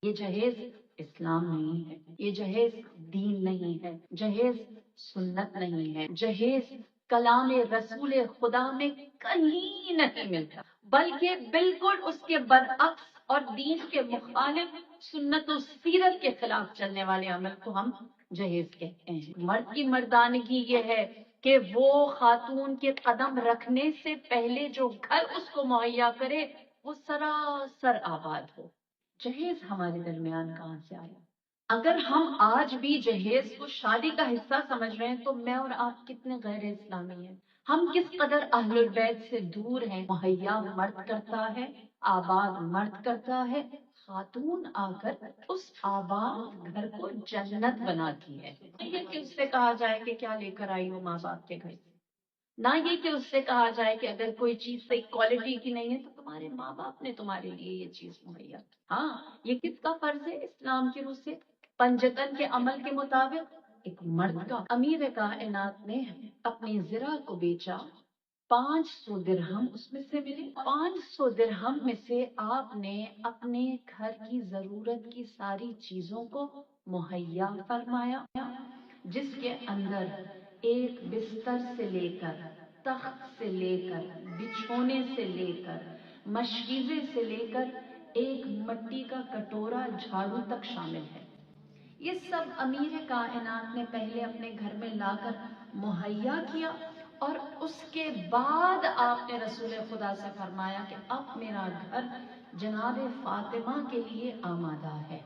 یہ جہیز اسلام نہیں ہے، یہ جہیز دین نہیں ہے، جہیز سنت نہیں ہے، جہیز کلام رسول خدا میں کہیں نہیں ملتا، بلکہ بالکل اس کے برعکس اور دین کے مخالف، سنت و سیرت کے خلاف چلنے والے عمل کو ہم جہیز کہتے ہیں۔ مرد کی مردانگی یہ ہے کہ وہ خاتون کے قدم رکھنے سے پہلے جو گھر اس کو مہیا کرے وہ سراسر آباد ہو۔ جہیز ہمارے درمیان کہاں سے آیا؟ اگر ہم آج بھی جہیز کو شادی کا حصہ سمجھ رہے ہیں تو میں اور آپ کتنے غیر اسلامی ہیں، ہم کس قدر اہل البیت سے دور ہیں۔ مہیا مرد کرتا ہے، آباد مرد کرتا ہے، خاتون آ کر اس آباد گھر کو جنت بناتی ہے۔ یہ کہ اس سے کہا جائے کہ کیا لے کر آئی ہو ماں باپ کے گھر سے، نہ یہ کہ اس سے کہا جائے کہ اگر کوئی چیز صحیح کوالٹی کی نہیں ہے تو تمہارے ماں باپ نے تمہارے لیے یہ چیز مہیا کی۔ ہاں، یہ کس کا فرض ہے اسلام کی روح سے؟ پنجتن کے عمل کے مطابق ایک مرد کا۔ امیر کائنات نے اپنی زرہ کو بیچا، 500 درہم اس میں سے ملے۔ 500 درہم میں سے آپ نے اپنے گھر کی ضرورت کی ساری چیزوں کو مہیا فرمایا، جس کے اندر ایک بستر سے لے کر، تخت سے لے کر، بچھونے سے لے کر، مشکیزے سے لے کر ایک مٹی کا کٹورا جھاڑو تک شامل ہے۔ یہ سب امیر کائنات نے پہلے اپنے گھر میں لا کر مہیا کیا، اور اس کے بعد آپ نے رسول خدا سے فرمایا کہ اب میرا گھر جناب فاطمہ کے لیے آمادہ ہے۔